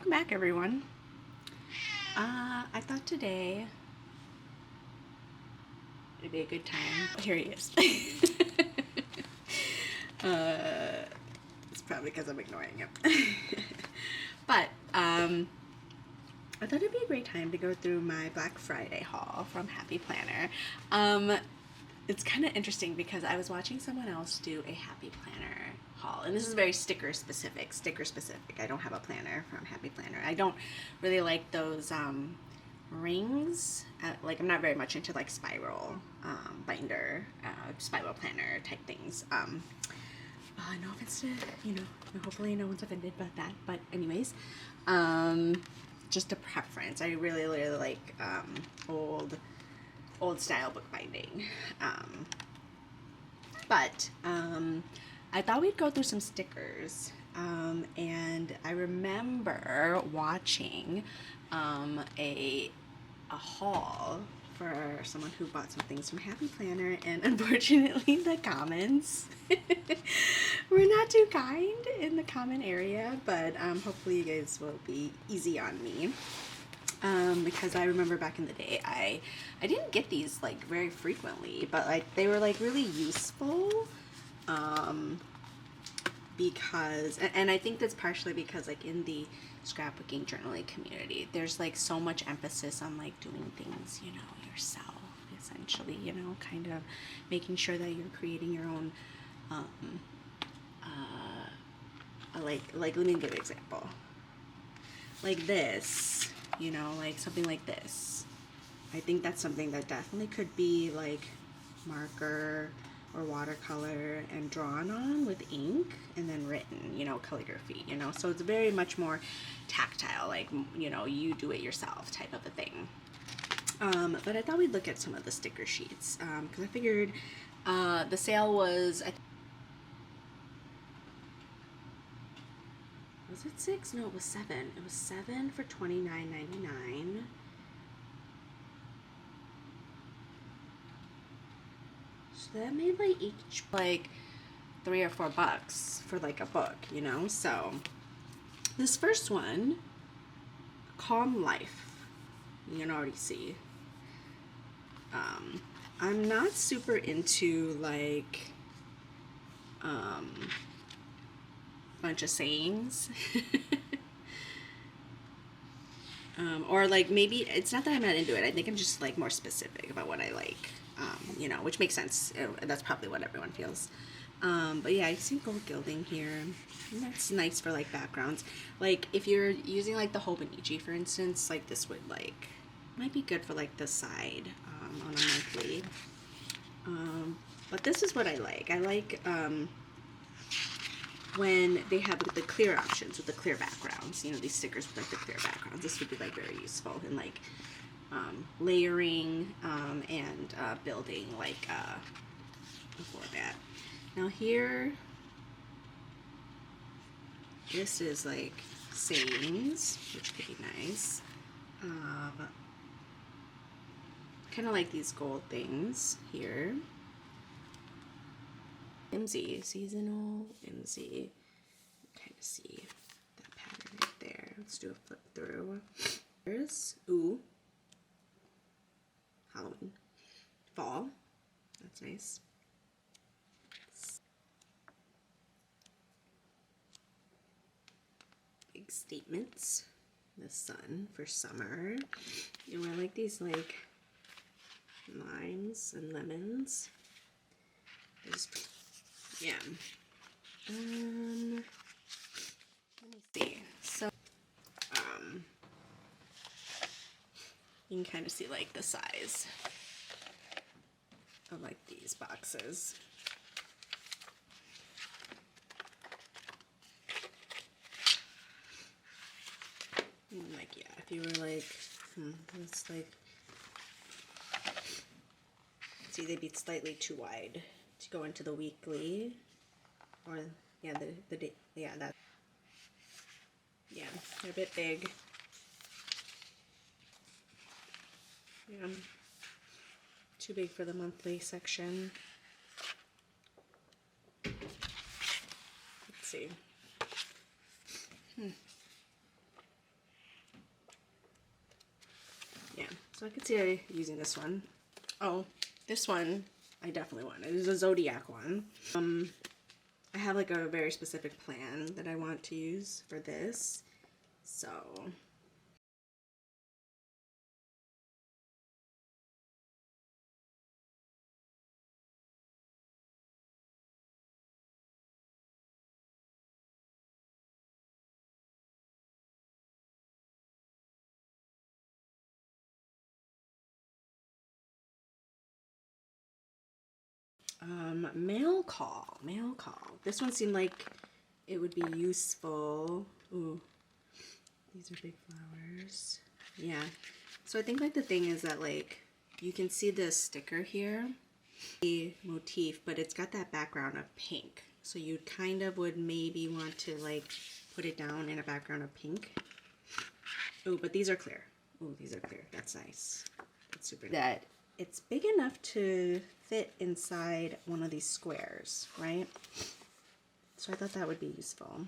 Welcome back, everyone. I thought today it'd be a good time. Here he is. It's probably because I'm ignoring him. But I thought it'd be a great time to go through my Black Friday haul from Happy Planner. It's kind of interesting because I was watching someone else do a Happy Planner haul, and this is very sticker specific. I don't have a planner from Happy Planner. I don't really like those rings. Like, I'm not very much into like spiral binder, spiral planner type things. No offense to, hopefully no one's offended by that. But anyways, just a preference. I really like old style bookbinding. But I thought we'd go through some stickers. And I remember watching a haul for someone who bought some things from Happy Planner, and unfortunately the comments were not too kind in the comment area, but hopefully you guys will be easy on me. Because I remember back in the day, I didn't get these like very frequently, but like they were like really useful, because, and I think that's partially because like in the scrapbooking journaling community, there's like so much emphasis on like doing things, yourself, essentially, kind of making sure that you're creating your own, like let me give an example. Like this, like something like this. I think that's something that definitely could be like marker or watercolor and drawn on with ink and then written, calligraphy, so it's very much more tactile, like, you do it yourself type of a thing. But I thought we'd look at some of the sticker sheets, because I figured the sale was it 6? No, it was 7. It was 7 for $29.99. So that made like each like $3 or $4 for like a book, So this first one, Calm Life, you can already see. I'm not super into like bunch of sayings. Or like, maybe it's not that I'm not into it. I think I'm just like more specific about what I like, which makes sense. That's probably what everyone feels. But yeah, I see gold gilding here. And that's nice for like backgrounds. Like if you're using like the Hobonichi, for instance, like this would like, might be good for like the side, on a monthly. But this is what I like. I like, when they have the clear options with the clear backgrounds, these stickers with like the clear backgrounds. This would be like very useful in like layering and building like before that. Now here, this is like sayings, which could be nice. Kind of like these gold things here. whimsy, seasonal whimsy. Kind of see that pattern right there. Let's do a flip through. There's Halloween, fall. That's nice. Big statements. The sun for summer. I like these like limes and lemons. Yeah. Let me see. So, you can kind of see like the size of like these boxes. And like, yeah, if you were like, it's like, see, they'd be slightly too wide to go into the weekly, or yeah, the day, yeah, that, yeah, they're a bit big. Yeah, too big for the monthly section. Let's see. So I could see using this one. Oh, this one I definitely want. It is a zodiac one. I have like a very specific plan that I want to use for this. So mail call, mail call. This one seemed like it would be useful. Ooh, these are big flowers. Yeah. So I think like the thing is that like you can see the sticker here, the motif, but it's got that background of pink. So you kind of would maybe want to like put it down in a background of pink. Oh, but these are clear. Oh, these are clear. That's nice. That's super nice. That it's big enough to fit inside one of these squares, right? So I thought that would be useful.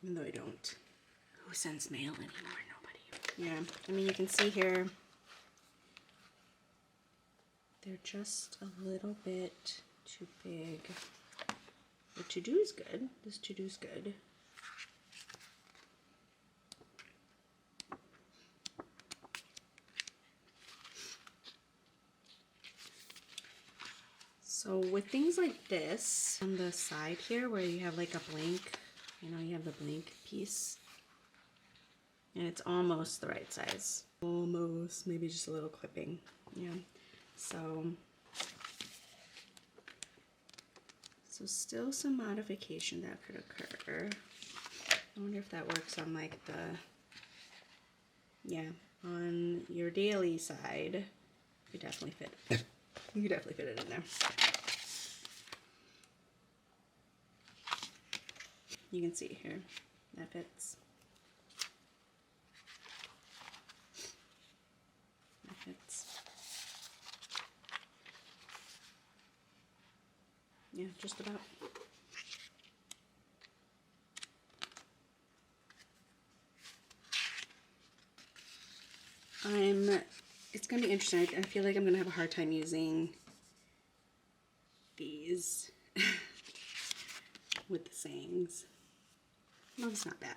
Even though I don't. Who sends mail anymore? Nobody. Yeah, I mean, you can see here, they're just a little bit too big. The to-do is good. This to-do is good. So with things like this, on the side here where you have like a blank, you know, you have the blank piece, and it's almost the right size. Almost, maybe just a little clipping, yeah. So still some modification that could occur. I wonder if that works on like the, yeah, on your daily side, you could definitely fit, you could definitely fit it in there. You can see here, that fits. That fits. Yeah, just about. It's gonna be interesting. I feel like I'm gonna have a hard time using these with the sayings. No, it's not bad.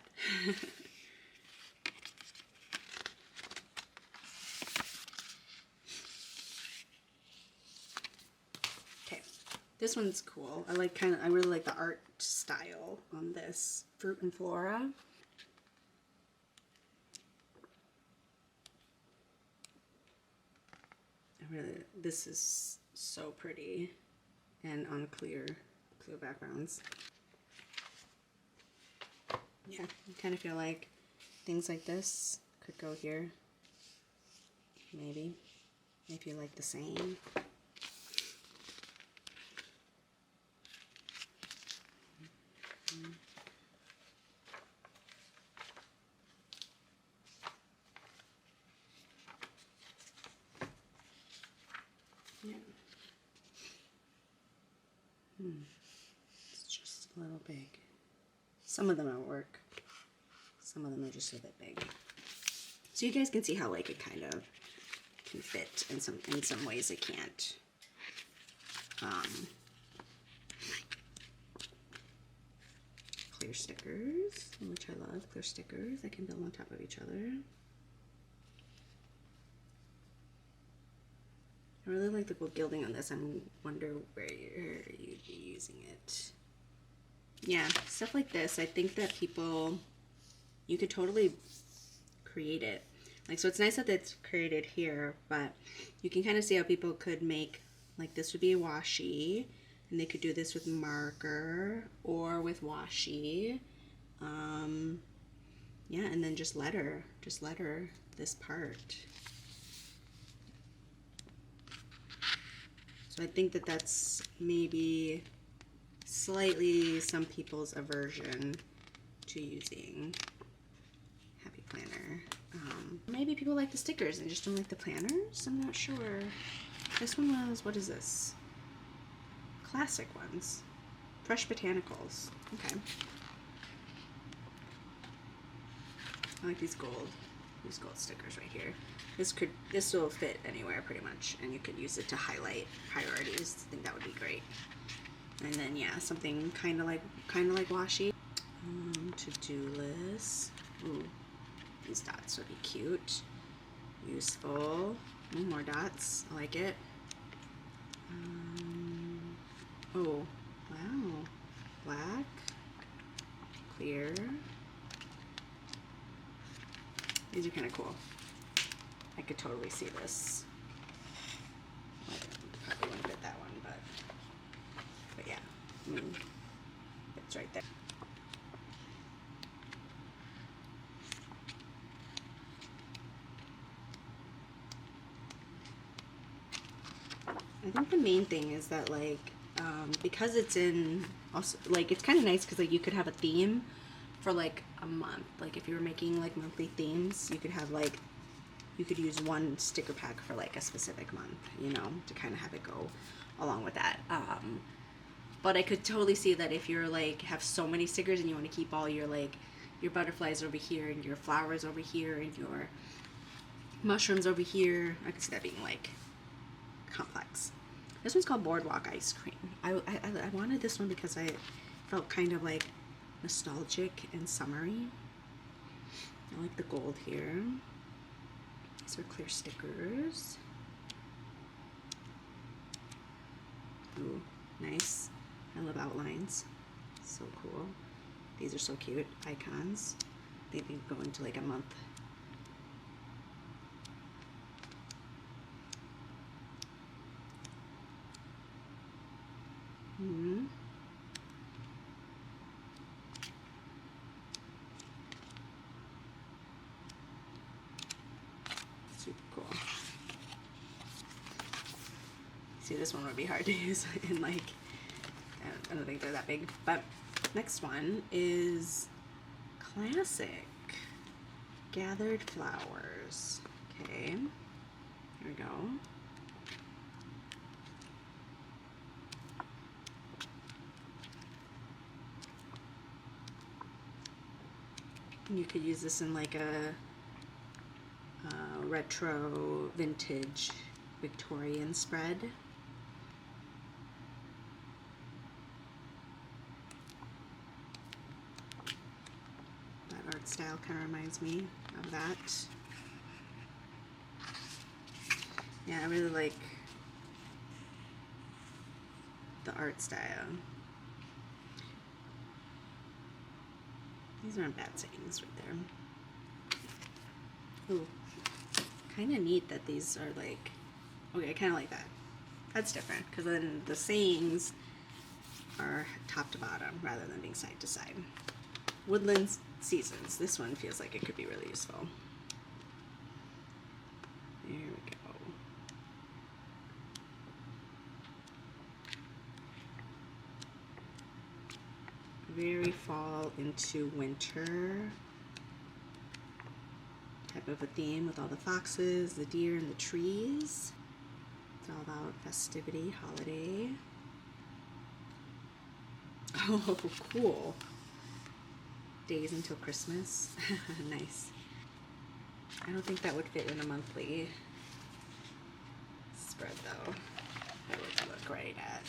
Okay, this one's cool. I really like the art style on this. Fruit and Flora. This is so pretty and on clear backgrounds. Yeah, I kind of feel like things like this could go here. Maybe if you like the same. Yeah. It's just a little big. Some of them will work. Some of them are just a bit big. So you guys can see how like it kind of can fit in some ways it can't. Clear stickers, which I love. Clear stickers that can build on top of each other. I really like the gilding on this. I wonder where you'd be using it. Yeah, stuff like this. I think that you could totally create it. Like, so it's nice that it's created here, but you can kind of see how people could make, like this would be a washi, and they could do this with marker or with washi. Yeah, and then just letter this part. So I think that that's maybe slightly some people's aversion to using Happy Planner. Maybe people like the stickers and just don't like the planners. I'm not sure. This one was, what is this? Classic ones. Fresh Botanicals. Okay. I like these gold stickers right here. This will fit anywhere pretty much, and you could use it to highlight priorities. I think that would be great. And then yeah, something kind of like washi. To-do list. Ooh, these dots would be cute, useful. Ooh, more dots. I like it. Oh, wow. Black, clear. These are kind of cool. I could totally see this. I probably wouldn't fit that one, but yeah, it's right there. I think the main thing is that like because it's in also like it's kind of nice because like you could have a theme for like a month. Like if you were making like monthly themes, you could have like you could use one sticker pack for like a specific month, you know, to kind of have it go along with that. But I could totally see that if you're like have so many stickers and you want to keep all your like your butterflies over here and your flowers over here and your mushrooms over here, I could see that being like complex. This one's called Boardwalk Ice Cream. I wanted this one because I felt kind of like nostalgic and summery. I like the gold here. These are clear stickers. Ooh, nice. I love outlines. So cool. These are so cute. Icons. They can go into like a month. Mm-hmm. Super cool. See, this one would be hard to use in like, I don't think they're that big. But next one is classic gathered flowers. Okay, here we go. You could use this in like a retro vintage Victorian spread. That art style kind of reminds me of that. Yeah, I really like the art style. These aren't bad sayings right there. Ooh, kind of neat that these are like, okay, I kind of like that. That's different, because then the sayings are top to bottom rather than being side to side. Woodland Seasons. This one feels like it could be really useful. There we go. Very fall into winter type of a theme with all the foxes, the deer, and the trees. It's all about festivity, holiday. Oh, cool. Days until Christmas. Nice. I don't think that would fit in a monthly spread though. I would look right at.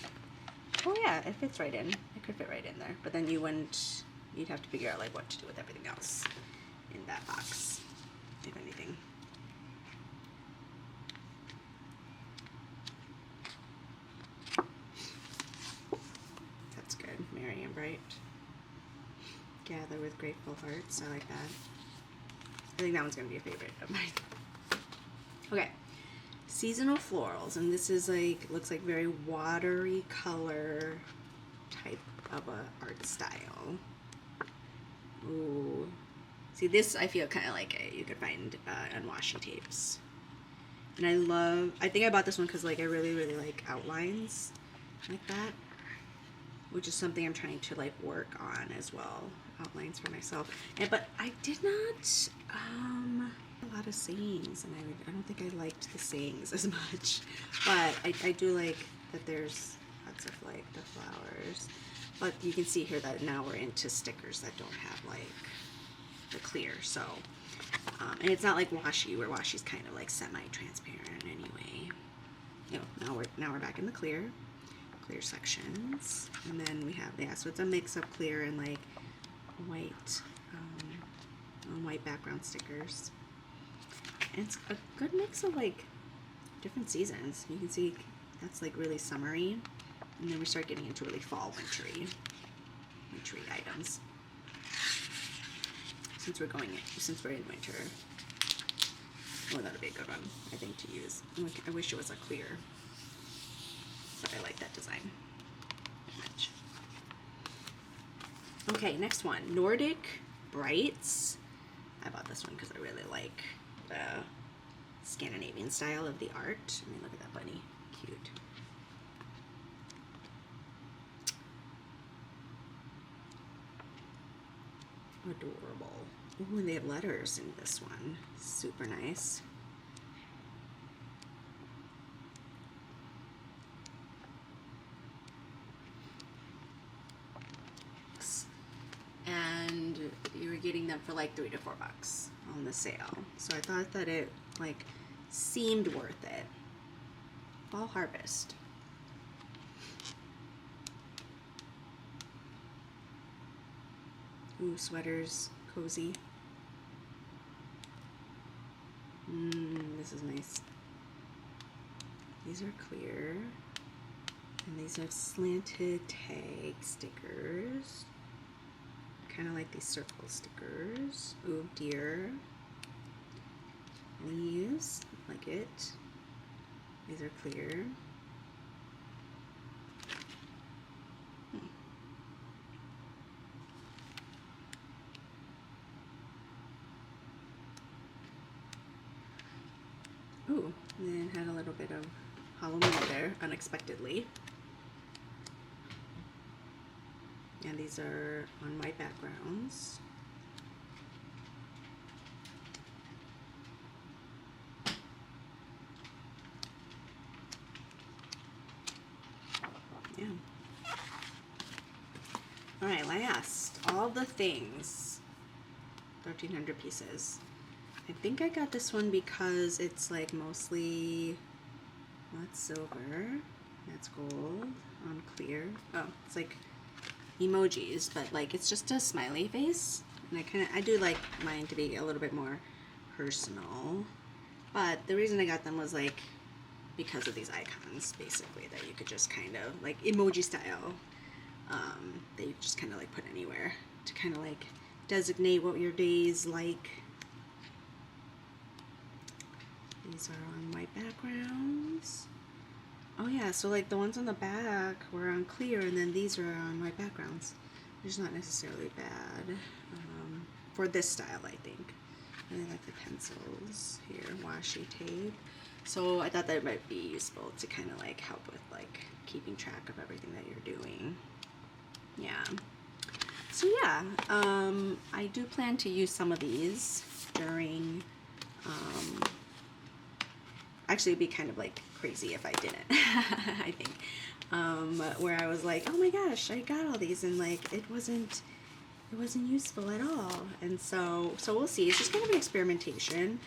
Oh yeah, it fits right in. It could fit right in there. But then you'd have to figure out like what to do with everything else in that box, if anything. That's good. Merry and bright. Gather with grateful hearts. I like that. I think that one's gonna be a favorite of mine. Okay. Seasonal florals, and this is like, looks like very watery color type of a art style. Ooh. See, this I feel kind of like you could find on washi tapes. And I think I bought this one because like I really, really like outlines like that, which is something I'm trying to like work on as well. Outlines for myself. But I did not, a lot of sayings, and I don't think I liked the sayings as much. But I do like that there's lots of like the flowers. But you can see here that now we're into stickers that don't have like the clear. So, and it's not like washi, where washi's kind of like semi-transparent anyway. You know, now we're back in the clear sections, and then we have, yeah, so it's a mix of clear and like white, white background stickers. And it's a good mix of like different seasons. You can see that's like really summery, and then we start getting into really fall, wintry items. Since we're in winter, oh, that'd be a good one, I think, to use. I wish it was a clear, but I like that design much. Okay, next one, Nordic Brights. I bought this one because I really like the Scandinavian style of the art. I mean, look at that bunny, cute. Adorable. Ooh, and they have letters in this one. Super nice. And you were getting them for like $3 to $4 on the sale. So I thought that it like seemed worth it. Fall Harvest. Ooh, sweaters, cozy. This is nice. These are clear, and these have slanted tag stickers. Kind of like these circle stickers. Ooh, deer. Leaves, like it. These are clear. Ooh, and then had a little bit of Halloween there, unexpectedly. And these are on white backgrounds. Yeah. All right, last, all the things. 1,300 pieces. I think I got this one because it's like mostly, that's silver, that's gold on clear. Oh, it's like emojis, but like it's just a smiley face. And I do like mine to be a little bit more personal. But the reason I got them was like because of these icons, basically, that you could just kind of like emoji style, that you just kind of like put anywhere to kind of like designate what your day's like. These are on white backgrounds. Oh yeah, so like the ones on the back were on clear, and then these are on white backgrounds, which is not necessarily bad for this style, I think. I really like the pencils here, washi tape. So I thought that might be useful to kind of like help with like keeping track of everything that you're doing. Yeah. So yeah, I do plan to use some of these during, actually it'd be kind of like crazy if I didn't, I think, where I was like, oh my gosh, I got all these, and like it wasn't useful at all. And so we'll see. It's just kind of an experimentation.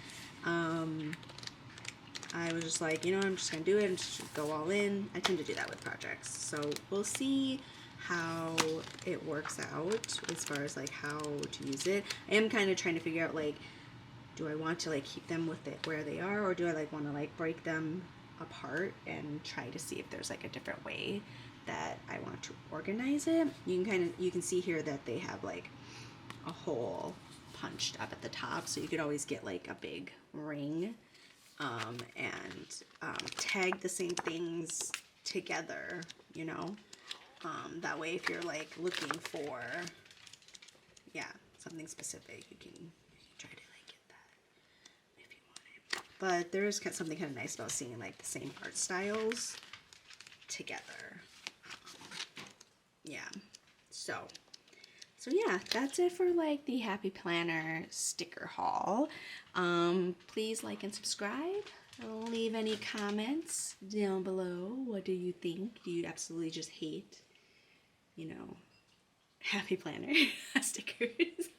I was just like, you know, I'm just gonna do it and just go all in. I tend to do that with projects, so we'll see how it works out as far as like how to use it. I am kind of trying to figure out like, do I want to like keep them with it where they are, or do I like want to like break them apart and try to see if there's like a different way that I want to organize it. You can see here that they have like a hole punched up at the top, so you could always get like a big ring and tag the same things together, you know. That way if you're like looking for, yeah, something specific, you can try to like get that if you want it. But there is something kind of nice about seeing like the same art styles together. Yeah, so yeah, that's it for like the Happy Planner sticker haul. Please like and subscribe. Leave any comments down below. What do you think? Do you absolutely just hate, you know, Happy Planner stickers?